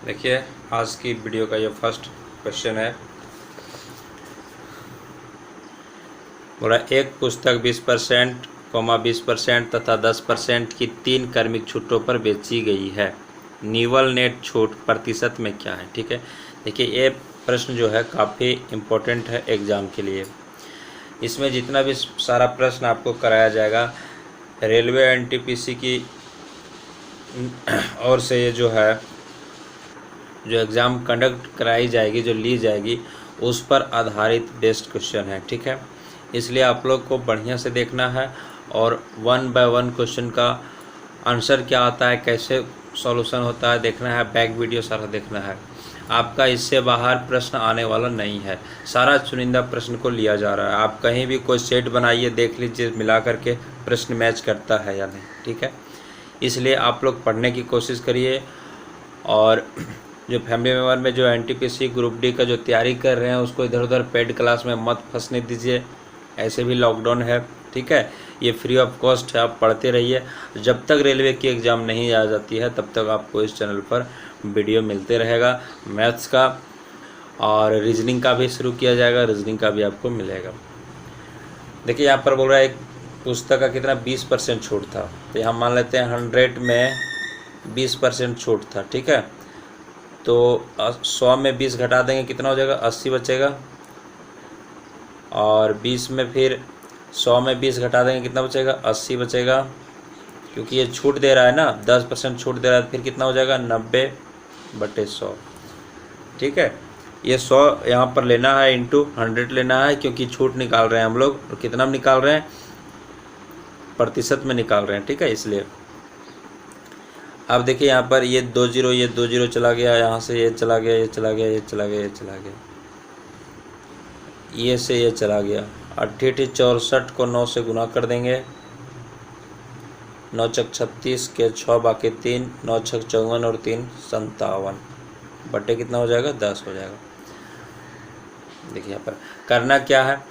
देखिए आज की वीडियो का ये फर्स्ट क्वेश्चन है। बोला एक पुस्तक 20% 20% तथा 10% की 3 क्रमिक छूटों पर बेची गई है। निवल नेट छूट प्रतिशत में क्या है? ठीक है, देखिए ये प्रश्न जो है काफ़ी इम्पोर्टेंट है एग्ज़ाम के लिए। इसमें जितना भी सारा प्रश्न आपको कराया जाएगा रेलवे एनटीपीसी की ओर से, ये जो है जो एग्ज़ाम कंडक्ट कराई जाएगी, जो ली जाएगी, उस पर आधारित बेस्ड क्वेश्चन है। ठीक है, इसलिए आप लोग को बढ़िया से देखना है और 1 बाय 1 क्वेश्चन का आंसर क्या आता है, कैसे सॉल्यूशन होता है देखना है, बैक वीडियो सारा देखना है। आपका इससे बाहर प्रश्न आने वाला नहीं है, सारा चुनिंदा प्रश्न को लिया जा रहा है। आप कहीं भी कोई सेट बनाइए, देख लीजिए मिला करके प्रश्न मैच करता है या नहीं। ठीक है, इसलिए आप लोग पढ़ने की कोशिश करिए और जो फैमिली मेम्बर में जो एनटीपीसी ग्रुप डी का जो तैयारी कर रहे हैं उसको इधर उधर पेड क्लास में मत फंसने दीजिए, ऐसे भी लॉकडाउन है। ठीक है, ये फ्री ऑफ कॉस्ट है, आप पढ़ते रहिए। जब तक रेलवे की एग्ज़ाम नहीं आ जाती है तब तक आपको इस चैनल पर वीडियो मिलते रहेगा। मैथ्स का और रीजनिंग का भी शुरू किया जाएगा, रीजनिंग का भी आपको मिलेगा। देखिए यहाँ पर बोल रहा है एक पुस्तक का कितना 20% छूट था, तो यहाँ मान लेते हैं 100 में 20% छूट था। ठीक है, तो 100 में 20 घटा देंगे कितना हो जाएगा, 80 बचेगा। और 20 में फिर 100 में 20 घटा देंगे कितना बचेगा, 80 बचेगा। क्योंकि ये छूट दे रहा है ना, 10% छूट दे रहा है, फिर कितना हो जाएगा 90/100। ठीक है, ये 100 यहाँ पर लेना है, इंटू 100 लेना है, क्योंकि छूट निकाल रहे हैं हम लोग। और कितना में निकाल रहे हैं, प्रतिशत में निकाल रहे हैं। ठीक है, इसलिए अब देखिए यहाँ पर ये 2 0 चला गया, यहाँ से ये चला गया, ये चला गया, ये चला गया, ये चला गया, ये से ये चला गया। 88 64 को 9 से गुना कर देंगे, 9 छक 36 के 6 बाकी 3, 9 छक 54 और 3 57 बटे कितना हो जाएगा, 10 हो जाएगा। देखिए यहाँ पर करना क्या है,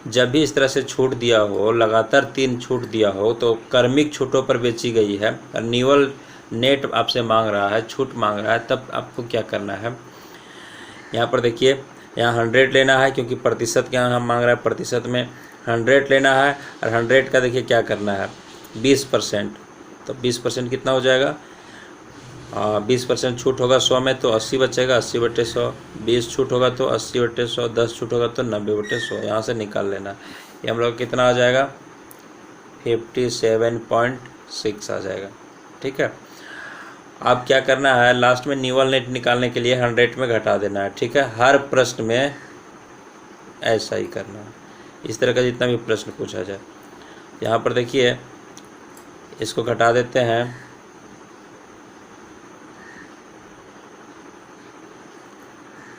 जब भी इस तरह से छूट दिया हो, लगातार 3 छूट दिया हो, तो क्रमिक छूटों पर बेची गई है, निवल नेट आपसे मांग रहा है, छूट मांग रहा है, तब आपको क्या करना है। यहाँ पर देखिए यहाँ 100 लेना है, क्योंकि प्रतिशत क्या हम मांग रहा है, प्रतिशत में 100 लेना है। और 100 का देखिए क्या करना है, 20%, तो 20% कितना हो जाएगा, 20% छूट होगा 100 में तो 80 बचेगा, 80/100। 20 छूट होगा तो 80/100, 10 छूट होगा तो 90/100। यहाँ से निकाल लेना, ये हम लोग कितना आ जाएगा, 57.6 आ जाएगा। ठीक है, अब क्या करना है, लास्ट में निवल नेट निकालने के लिए 100 में घटा देना है। ठीक है, हर प्रश्न में ऐसा ही करना है, इस तरह का जितना भी प्रश्न पूछा जाए। यहाँ पर देखिए इसको घटा देते हैं,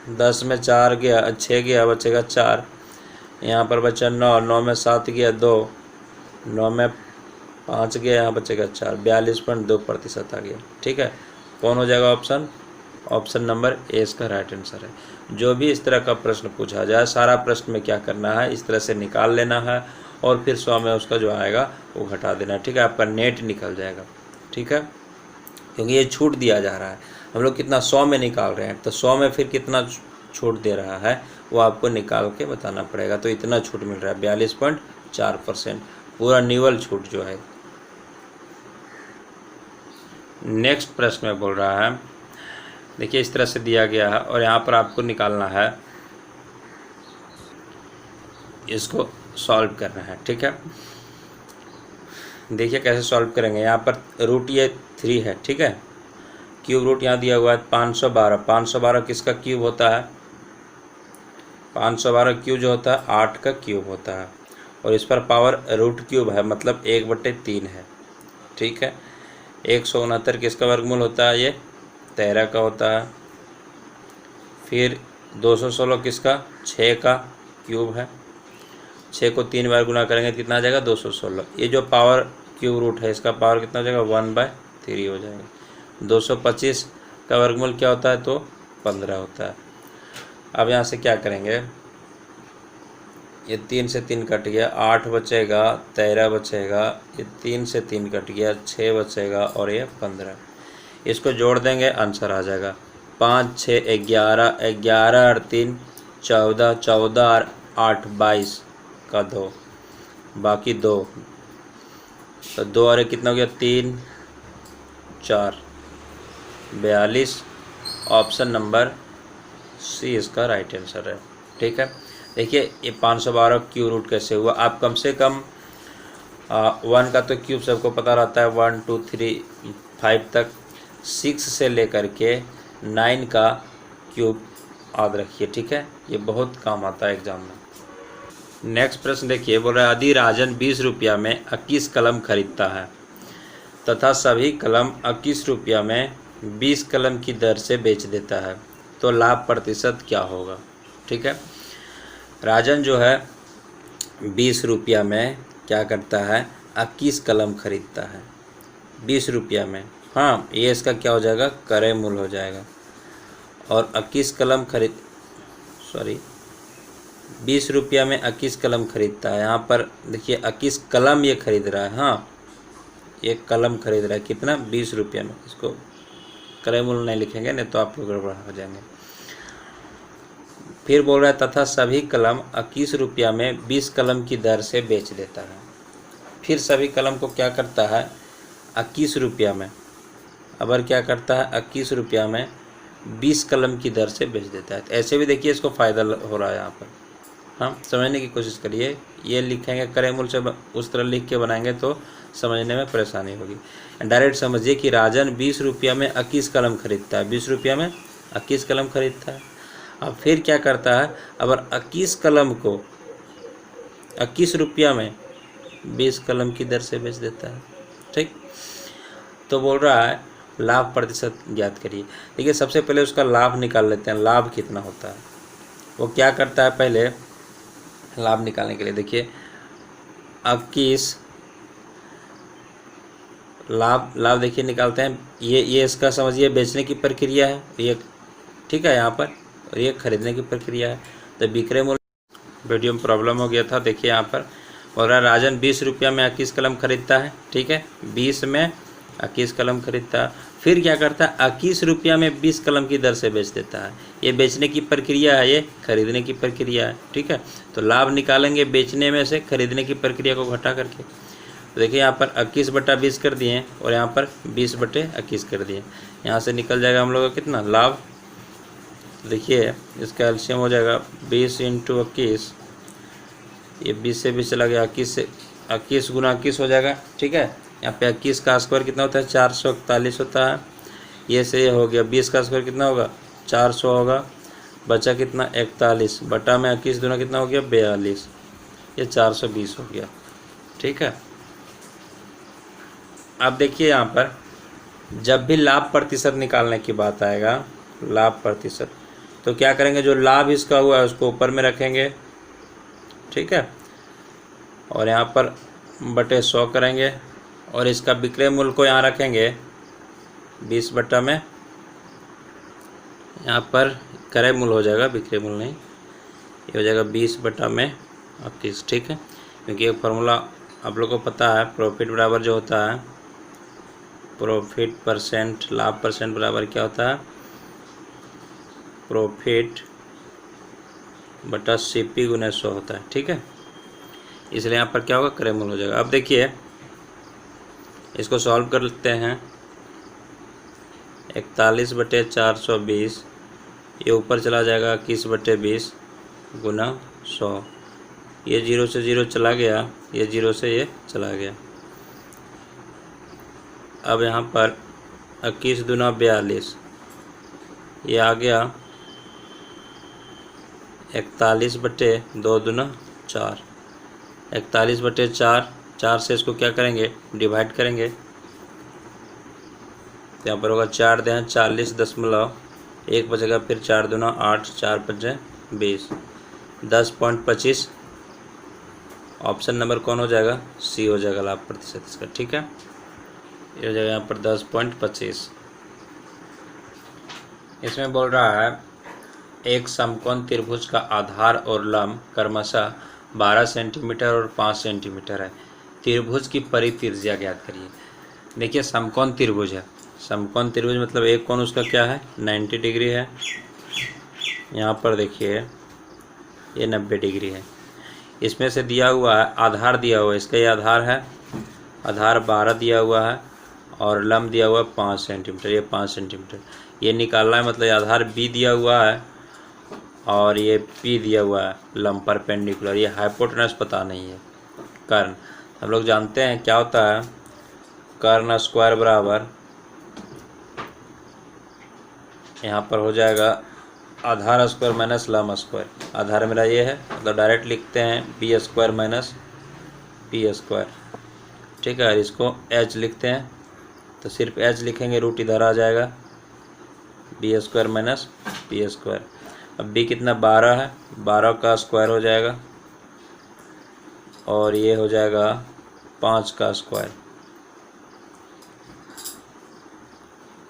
10 में 4 गया, 6 गया, बचेगा 4। यहाँ पर बचा 9, 9 में 7 गया 2, 9 में 5 गया, यहाँ बचेगा 4, 42.2% आ गया। ठीक है, कौन हो जाएगा ऑप्शन, ऑप्शन नंबर ए इसका राइट आंसर है। जो भी इस तरह का प्रश्न पूछा जाए, सारा प्रश्न में क्या करना है, इस तरह से निकाल लेना है और फिर 100 में उसका जो आएगा वो घटा देना है। ठीक है, आपका नेट निकल जाएगा। ठीक है, क्योंकि ये छूट दिया जा रहा है, हम लोग कितना 100 में निकाल रहे हैं, तो 100 में फिर कितना छूट दे रहा है वो आपको निकाल के बताना पड़ेगा। तो इतना छूट मिल रहा है 42.4%, पूरा निवल छूट जो है। नेक्स्ट प्रश्न में बोल रहा है, देखिए इस तरह से दिया गया है और यहाँ पर आपको निकालना है, इसको सॉल्व करना है। ठीक है, देखिए कैसे सॉल्व करेंगे। यहाँ पर रूट ये 3 है। ठीक है, क्यूब रूट यहाँ दिया हुआ है 512। 512 किसका क्यूब होता है, 512 क्यूब जो होता है 8 का क्यूब होता है, और इस पर पावर रूट क्यूब है, मतलब 1/3 है। ठीक है, 169 किसका वर्गमूल होता है, ये 13 का होता है। फिर 216 किसका, 6 का क्यूब है, 6 को 3 बार गुना करेंगे कितना आ जाएगा, 216। ये जो पावर क्यूब रूट है इसका पावर कितना हो जाएगा, 1/3 हो जाएगा। 225 का वर्गमूल क्या होता है, तो 15 होता है। अब यहाँ से क्या करेंगे, ये 3 से 3 कट गया, 8 बचेगा, 13 बचेगा, ये 3 से 3 कट गया, 6 बचेगा और ये 15। इसको जोड़ देंगे आंसर आ जाएगा 5 6 11, 11 और 3 14, 14 और 8 22 का 2, बाकी 2, तो 2 और 1 कितना हो गया 3 4 42। ऑप्शन नंबर सी इसका राइट आंसर है। ठीक है, देखिए ये 512 क्यूब रूट कैसे हुआ। आप कम से कम 1 का तो क्यूब सबको पता रहता है, 1 2 3 5 तक, 6 से लेकर के 9 का क्यूब याद रखिए। ठीक है, ये बहुत काम आता है एग्जाम में। नेक्स्ट प्रश्न देखिए, बोल रहा है यदि राजन 20 रुपया में 21 कलम खरीदता है तथा सभी कलम 21 रुपया में 20 कलम की दर से बेच देता है तो लाभ प्रतिशत क्या होगा। ठीक है, राजन जो है 20 रुपया में क्या करता है 21 कलम खरीदता है 20 रुपया में। हाँ, ये इसका क्या हो जाएगा क्रय मूल्य हो जाएगा। और 21 कलम 20 रुपया में 21 कलम खरीदता है। यहाँ पर देखिए 21 कलम ये खरीद रहा है। हाँ, एक कलम खरीद रहा है कितना 20 रुपया में। इसको क्रय मूल्य नहीं लिखेंगे नहीं तो आप लोग गड़बड़ हो जाएंगे। फिर बोल रहा है तथा सभी कलम 21 रुपया में 20 कलम की दर से बेच देता है। फिर सभी कलम को क्या करता है 21 रुपया में, अबर क्या करता है 21 रुपया में 20 कलम की दर से बेच देता है। तो ऐसे भी देखिए इसको फ़ायदा हो रहा है यहाँ पर। हाँ, समझने की कोशिश करिए। ये लिखेंगे क्रय मूल्य से उस तरह लिख के बनाएंगे तो समझने में परेशानी होगी। डायरेक्ट समझिए कि राजन 20 रुपया में 21 कलम खरीदता है, 20 रुपया में 21 कलम खरीदता है। अब फिर क्या करता है अगर 21 कलम को 21 रुपया में 20 कलम की दर से बेच देता है। ठीक, तो बोल रहा है लाभ प्रतिशत ज्ञात करिए। देखिए सबसे पहले उसका लाभ निकाल लेते हैं, लाभ कितना होता है। वो क्या करता है पहले लाभ निकालने के लिए, देखिए 21 लाभ देखिए निकालते हैं। ये इसका समझिए बेचने की प्रक्रिया है ये। ठीक है, यहाँ पर और ये खरीदने की प्रक्रिया है। तो विक्रय मूल्य वीडियो में प्रॉब्लम हो गया था। देखिए यहाँ पर बोल रहा है राजन 20 रुपया में 21 कलम खरीदता है। ठीक है, 20 में 21 कलम खरीदता है। फिर क्या करता है 21 रुपया में 20 कलम की दर से बेच देता है। ये बेचने की प्रक्रिया है, ये खरीदने की प्रक्रिया है। ठीक है, तो लाभ निकालेंगे बेचने में से खरीदने की प्रक्रिया को घटा करके। तो देखिए यहाँ पर 21/20 कर दिए और यहाँ पर 20/21 कर दिए। यहाँ से निकल जाएगा हम लोग का कितना लाभ। देखिए इसका एलसीएम हो जाएगा 20 × 21, ये 20 से 20 चला गया, 21 से 21 × 21 हो जाएगा। ठीक है, यहाँ पे 21 का स्क्वायर कितना होता है 441 होता है। ये से ये हो गया 20 का स्क्वायर कितना होगा 400 होगा, बचा कितना 41 बटा में 21 दूना कितना हो गया 42, ये 420 हो गया। ठीक है, अब देखिए यहाँ पर जब भी लाभ प्रतिशत निकालने की बात आएगा, लाभ प्रतिशत, तो क्या करेंगे जो लाभ इसका हुआ है उसको ऊपर में रखेंगे। ठीक है, और यहाँ पर बटे 100 करेंगे और इसका विक्रय मूल्य को यहाँ रखेंगे 20 बटा में, यहाँ पर क्रय मूल्य हो जाएगा विक्रय मूल्य नहीं, ये हो जाएगा 20 बटा में 21। ठीक है, क्योंकि एक फार्मूला आप लोगों को पता है, प्रॉफिट बराबर जो होता है प्रॉफिट परसेंट लाभ परसेंट बराबर क्या होता है प्रॉफिट बटा CP × 100 होता है। ठीक है, इसलिए यहाँ पर क्या होगा क्रय मूल्य हो जाएगा। अब देखिए इसको सॉल्व कर लेते हैं। 41/420 ये ऊपर चला जाएगा 21/20 गुना 100, ये 0 से 0 चला गया, ये 0 से ये चला गया। अब यहाँ पर 21 दूना 42, ये आ गया 41/2 दूना 4, 41/4, 4 से इसको क्या करेंगे डिवाइड करेंगे। तो यहाँ पर होगा 4 × 40.1 बचेगा, फिर 4 दूना 8, 4 × 20, 10.25। ऑप्शन नंबर कौन हो जाएगा सी हो जाएगा लाभ प्रतिशत इसका। ठीक है, ये हो जाएगा यहाँ पर 10.25। इसमें बोल रहा है एक समकोण त्रिभुज का आधार और लंब क्रमशः 12 सेंटीमीटर और 5 सेंटीमीटर है। त्रिभुज की परित्रिज्या ज्ञात करिए। देखिए समकोण त्रिभुज है, समकोण त्रिभुज मतलब एक कोण उसका क्या है 90 डिग्री है। यहाँ पर देखिए ये 90 डिग्री है। इसमें से दिया हुआ है आधार दिया हुआ है, इसका ये आधार है, आधार 12 दिया हुआ है और लंब दिया हुआ है 5 सेंटीमीटर, ये 5 सेंटीमीटर ये निकालना है। मतलब आधार बी दिया हुआ है और ये पी दिया हुआ है लंब परपेंडिकुलर, ये हाइपोटेनस पता नहीं है। कर्ण हम लोग जानते हैं क्या होता है, कर्ण स्क्वायर बराबर यहाँ पर हो जाएगा आधार स्क्वायर माइनस लंब स्क्वायर। आधार मेरा ये है, मतलब डायरेक्ट लिखते हैं B square minus P square, ठीक है। इसको एच लिखते हैं तो सिर्फ एच लिखेंगे, रूट इधर आ जाएगा, B square minus P square. अब बी कितना 12 है, 12 का स्क्वायर हो जाएगा और ये हो जाएगा 5 का स्क्वायर,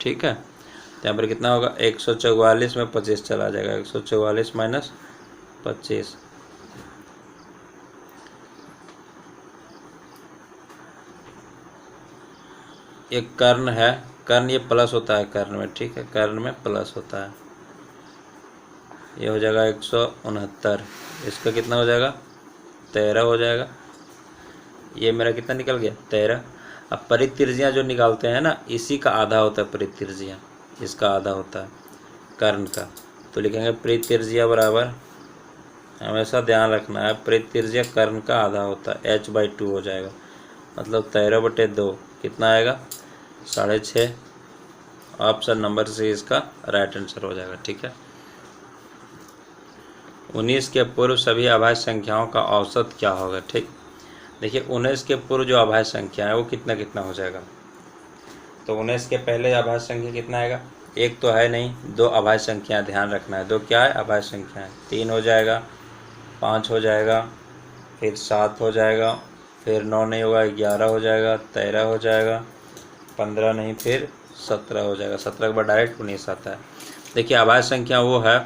ठीक है। तो यहाँ पर कितना होगा 144 में 25 चला जाएगा, 144 माइनस 25। एक कर्ण है, कर्ण ये प्लस होता है कर्ण में, ठीक है, कर्ण में प्लस होता है। ये हो जाएगा 169, इसका कितना हो जाएगा 13 हो जाएगा। ये मेरा कितना निकल गया 13। अब परित्रिज्या जो निकालते हैं ना, इसी का आधा होता है परित्रिज्या, इसका आधा होता है कर्ण का। तो लिखेंगे परित्रिज्या बराबर, हमेशा ध्यान रखना है परित्रिज्या कर्ण का आधा होता है, h/2 हो जाएगा। मतलब 13/2 कितना आएगा 6.5। ऑप्शन नंबर सी इसका राइट आंसर हो जाएगा, ठीक है। 19 के पूर्व सभी अभाज्य संख्याओं का औसत क्या होगा, ठीक। देखिए 19 के पूर्व जो अभाज्य संख्या है वो कितना कितना हो जाएगा। तो 19 के पहले अभाज्य संख्या कितना आएगा, एक तो है नहीं, दो अभाज्य संख्या ध्यान रखना है। दो क्या है अभाज्य संख्या है, 3 हो जाएगा, 5 हो जाएगा, फिर 7 हो जाएगा, फिर 9 नहीं होगा 11 हो जाएगा, 13 हो जाएगा, 15 नहीं फिर 17 हो जाएगा। 17 के बाद डायरेक्ट 19 आता है। देखिए अभाज्य संख्या वो है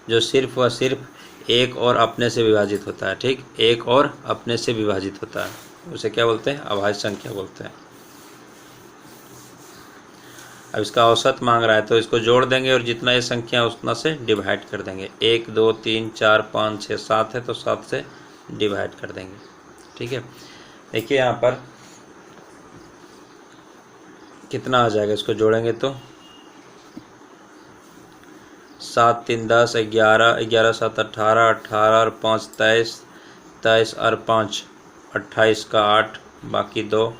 जो सिर्फ व सिर्फ एक और अपने से विभाजित होता है, ठीक। एक और अपने से विभाजित होता है, उसे क्या बोलते हैं अभाज्य संख्या बोलते हैं। अब इसका औसत मांग रहा है तो इसको जोड़ देंगे और जितना ये संख्या है उतना से डिवाइड कर देंगे। 1 2 3 4 5 6 7 है तो 7 से डिवाइड कर देंगे, ठीक है। देखिए यहाँ पर कितना आ जाएगा, इसको जोड़ेंगे तो 7 3 10 11 11 7 18 18 और 5 23 23 और 5 28 का 8 बाकी 2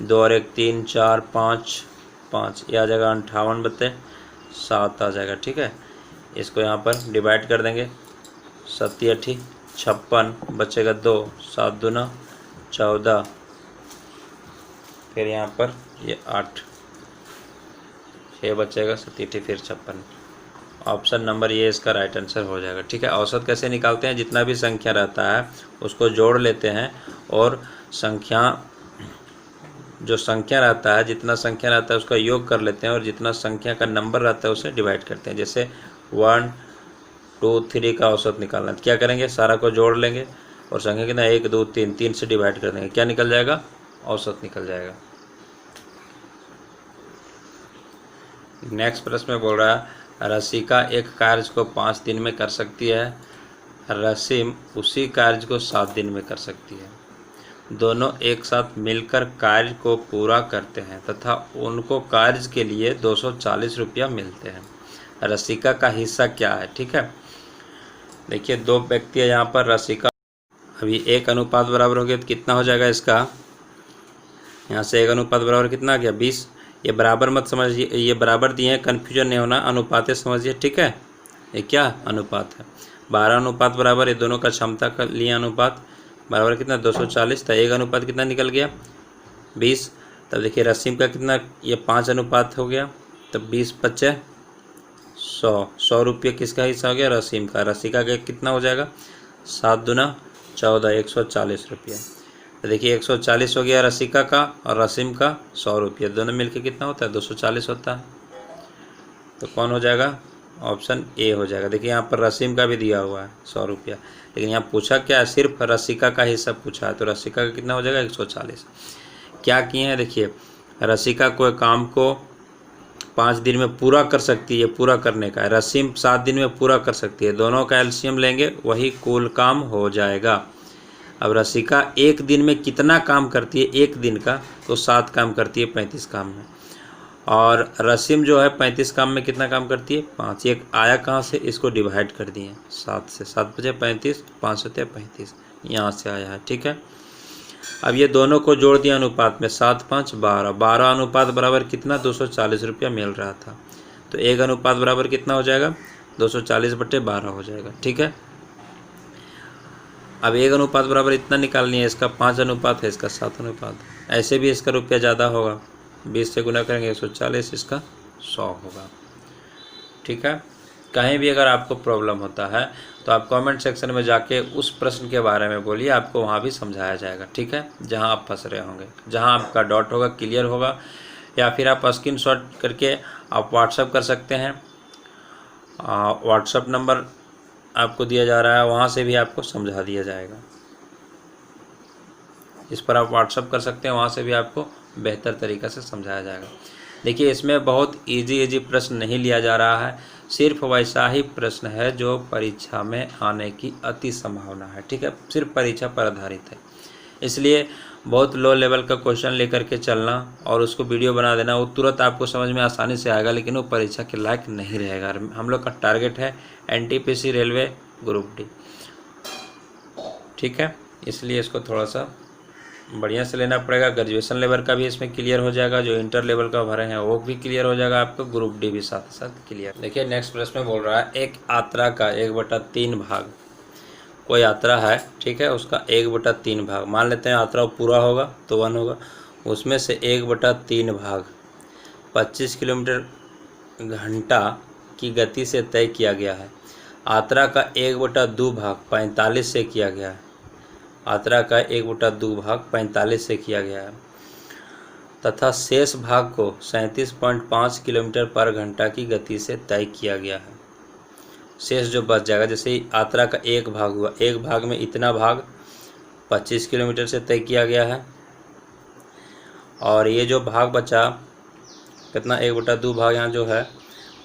2 और 1 3 4 5 5 ये आ जाएगा 58/7 आ जाएगा, ठीक है। इसको यहाँ पर डिवाइड कर देंगे, 7 8 56 बचेगा 2, 7 दूना 14, फिर यहाँ पर ये 8 6 बचेगा, 7 8 फिर 56। ऑप्शन नंबर ये इसका राइट आंसर हो जाएगा, ठीक है। औसत कैसे निकालते हैं, जितना भी संख्या रहता है उसको जोड़ लेते हैं और संख्या जो संख्या रहता है जितना संख्या रहता है उसका योग कर लेते हैं और जितना संख्या का नंबर रहता है उसे डिवाइड करते हैं। जैसे 1 2 3 का औसत निकालना है तो क्या करेंगे, सारा को जोड़ लेंगे और संख्या कितना 1 2 3 3 से डिवाइड कर देंगे, क्या निकल जाएगा औसत निकल जाएगा। नेक्स्ट प्रश्न में बोल रहा है रसिका एक कार्य को 5 दिन में कर सकती है, रसीम उसी कार्य को 7 दिन में कर सकती है। दोनों एक साथ मिलकर कार्य को पूरा करते हैं तथा उनको कार्य के लिए 240 रुपया मिलते हैं। रसिका का हिस्सा क्या है, ठीक है। देखिए दो व्यक्ति है यहाँ पर, रसिका अभी 1 अनुपात बराबर हो गया तो कितना हो जाएगा इसका, यहाँ से 1 अनुपात बराबर कितना आ गया 20। ये बराबर मत समझिए, ये बराबर दिए हैं, कन्फ्यूजन नहीं होना, अनुपात समझिए, ठीक है। ये क्या अनुपात है 12 अनुपात बराबर, ये दोनों का क्षमता का लिए अनुपात बराबर कितना 240 था। 1 अनुपात कितना निकल गया 20। तब देखिए रसीम का कितना, ये 5 अनुपात हो गया, तब 20 बचे 100। 100 रुपये किसका हिस्सा हो गया रसीम का। रसिका का कितना हो जाएगा 7 दूना 14 140 रुपये। तो देखिए 140 हो गया रसिका का और रसीम का 100 रुपये, दोनों मिलके कितना होता है 240 होता है। तो कौन हो जाएगा, ऑप्शन ए हो जाएगा। देखिए यहाँ पर रसीम का भी दिया हुआ है 100 रुपया, लेकिन यहाँ पूछा क्या है सिर्फ रसिका का हिस्सा पूछा है, तो रसिका का कितना हो जाएगा 140। क्या किए हैं देखिए रसिका कोई काम को 5 दिन में पूरा कर सकती है, पूरा करने का है। रसीम 7 दिन में पूरा कर सकती है। दोनों का एलसीएम लेंगे वही कुल काम हो जाएगा। अब रसिका एक दिन में कितना काम करती है, एक दिन का, तो 7 काम करती है 35 काम में। और रसीम जो है 35 काम में कितना काम करती है, 5। एक आया कहाँ से, इसको डिवाइड कर दिए 7 से, 7 बजे 35, 5 होते 35, यहाँ से आया है। ठीक है, अब ये दोनों को जोड़ दिया अनुपात में, 7 5 12, 12 अनुपात बराबर कितना, 240 रुपया मिल रहा था। तो 1 अनुपात बराबर कितना हो जाएगा, 240/12 हो जाएगा। ठीक है, अब 1 अनुपात बराबर इतना निकालनी है, इसका 5 अनुपात है, इसका 7 अनुपात है। ऐसे भी इसका रुपया ज़्यादा होगा, 20 से गुना करेंगे 140, इसका 100 होगा। ठीक है, कहीं भी अगर आपको प्रॉब्लम होता है तो आप कमेंट सेक्शन में जाके उस प्रश्न के बारे में बोलिए, आपको वहाँ भी समझाया जाएगा। ठीक है, जहाँ आप फंस रहे होंगे, जहाँ आपका डाउट होगा, क्लियर होगा, या फिर आप स्क्रीनशॉट करके आप व्हाट्सअप कर सकते हैं। व्हाट्सअप नंबर आपको दिया जा रहा है, वहाँ से भी आपको समझा दिया जाएगा। इस पर आप व्हाट्सअप कर सकते हैं, वहाँ से भी आपको बेहतर तरीक़ा से समझाया जाएगा। देखिए, इसमें बहुत इजी प्रश्न नहीं लिया जा रहा है, सिर्फ वैसा ही प्रश्न है जो परीक्षा में आने की अति संभावना है। ठीक है, सिर्फ परीक्षा पर आधारित है, इसलिए बहुत लो लेवल का क्वेश्चन लेकर के चलना और उसको वीडियो बना देना, वो तुरंत आपको समझ में आसानी से आएगा, लेकिन वो परीक्षा के लायक नहीं रहेगा। हम लोग का टारगेट है NTPC रेलवे ग्रुप डी। ठीक है, इसलिए इसको थोड़ा सा बढ़िया से लेना पड़ेगा। ग्रेजुएशन लेवल का भी इसमें क्लियर हो जाएगा, जो इंटर लेवल का भरे हैं वो भी क्लियर हो जाएगा, आपको ग्रुप डी भी साथ साथ क्लियर। देखिए, नेक्स्ट प्रश्न में बोल रहा है, एक यात्रा का 1/3 भाग, कोई यात्रा है, ठीक है, उसका 1/3 भाग, मान लेते हैं यात्रा पूरा होगा तो 1 होगा, उसमें से 1/3 भाग 25 किलोमीटर घंटा की गति से तय किया गया है। यात्रा का 1/2 भाग 45 से किया गया है। यात्रा का 1/2 भाग 45 से किया गया है तथा शेष भाग को 37.5 किलोमीटर पर घंटा की गति से तय किया गया है। शेष जो बच जाएगा, जैसे यात्रा का 1 भाग हुआ, 1 भाग में इतना भाग 25 किलोमीटर से तय किया गया है, और ये जो भाग बचा कितना, 1/2 भाग यहाँ जो है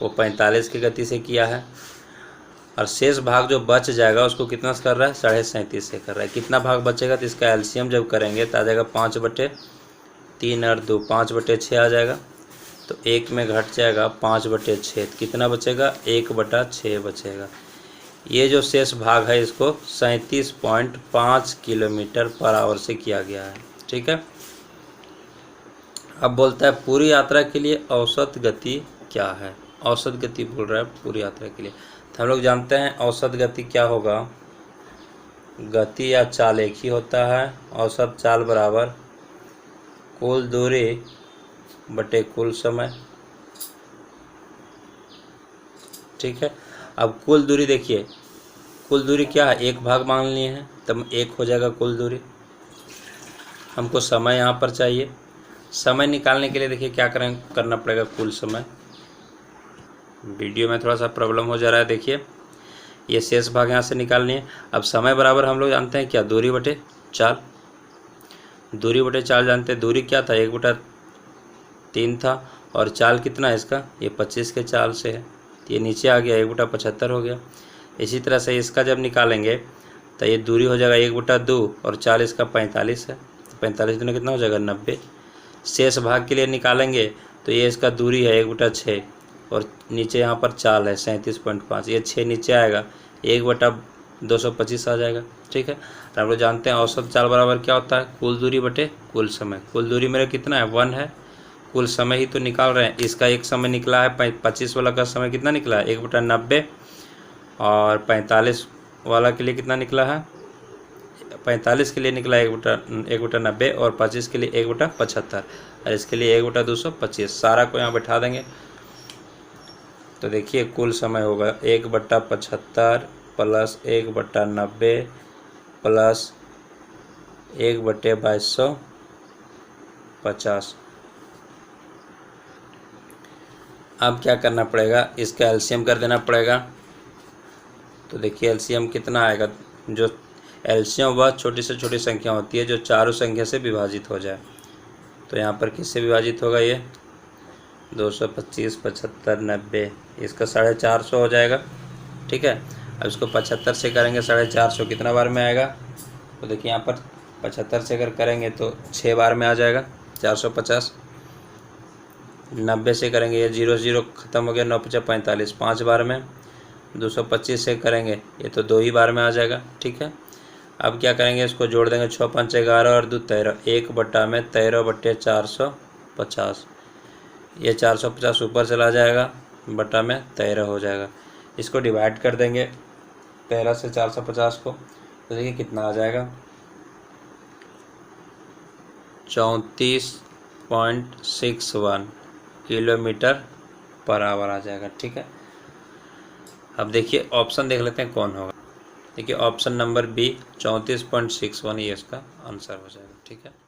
वो 45 की गति से किया है, और शेष भाग जो बच जाएगा उसको कितना से कर रहा है, 37.5 से कर रहा है। कितना भाग बचेगा, तो इसका एलसीएम जब करेंगे तो आ जाएगा 5/3 और 2, 5/6 आ जाएगा, तो 1 में घट जाएगा 5/6, कितना बचेगा, 1/6 बचेगा। ये जो शेष भाग है इसको 37.5 किलोमीटर पर आवर से किया गया है। ठीक है, अब बोलता है पूरी यात्रा के लिए औसत गति क्या है। औसत गति बोल रहा है पूरी यात्रा के लिए, तो हम लोग जानते हैं औसत गति क्या होगा, गति या चाल एक ही होता है। औसत चाल बराबर कुल दूरी बटे कुल समय। ठीक है, अब कुल दूरी देखिए, कुल दूरी क्या है, 1 भाग मान लिए हैं, तब 1 हो जाएगा कुल दूरी। हमको समय यहाँ पर चाहिए, समय निकालने के लिए देखिए क्या करना पड़ेगा, कुल समय। वीडियो में थोड़ा सा प्रॉब्लम हो जा रहा है, देखिए ये शेष भाग यहाँ से निकालनी है। अब समय बराबर हम लोग जानते हैं क्या, दूरी बटे चाल। दूरी बटे चाल जानते हैं, दूरी क्या था, 1/3 था, और चाल कितना है इसका, ये 25 के चाल से है, तो ये नीचे आ गया, 1/75 हो गया। इसी तरह से इसका जब निकालेंगे तो ये दूरी हो जाएगा 1/2, और चाल इसका 45 है, तो 45 दूनी कितना हो जाएगा, 90। शेष भाग के लिए निकालेंगे तो ये इसका दूरी है 1/6, और नीचे यहाँ पर चाल है 37.5, ये 6 नीचे आएगा, 1/225 आ जाएगा। ठीक है, तो हम लोग जानते हैं औसत चाल बराबर क्या होता है, कुल दूरी बटे कुल समय। कुल दूरी मेरा कितना है, 1 है, कुल समय ही तो निकाल रहे हैं। इसका एक समय निकला है, 25 वाला का समय कितना निकला है, 1/90, और 45 वाला के लिए कितना निकला है, 45 के लिए निकला 1/90, और 25 के लिए 1/75, और इसके लिए 1/225। सारा को यहाँ बैठा देंगे तो देखिए कुल समय होगा 1/75 प्लस 1/90 प्लस 1/2250। अब क्या करना पड़ेगा, इसका एलसीएम कर देना पड़ेगा। तो देखिए एलसीएम कितना आएगा, जो एलसीएम वह छोटी से छोटी संख्या होती है जो चारों संख्या से विभाजित हो जाए। तो यहाँ पर किससे विभाजित होगा ये 225, 75, 90, इसका 450 हो जाएगा। ठीक है, अब इसको 75 से करेंगे 450 कितना बार में आएगा, तो देखिए यहाँ पर 75 से अगर करेंगे तो 6 बार में आ जाएगा 450। 90 से करेंगे ये 0 0 ख़त्म हो गया, 9 5 45 5 बार में। 225 से करेंगे ये तो 2 ही बार में आ जाएगा। ठीक है, अब क्या करेंगे, इसको जोड़ देंगे 6 5 11 और 2 13, 1 बटा में 13 बटे 450, ये 450 ऊपर चला जाएगा, बटा में 13 हो जाएगा। इसको डिवाइड कर देंगे 13 से 450 को, तो देखिए कितना आ जाएगा 34.61 किलोमीटर पर आवर आ जाएगा। ठीक है, अब देखिए ऑप्शन देख लेते हैं कौन होगा। देखिए ऑप्शन नंबर बी 34.61 ये इसका आंसर हो जाएगा। ठीक है।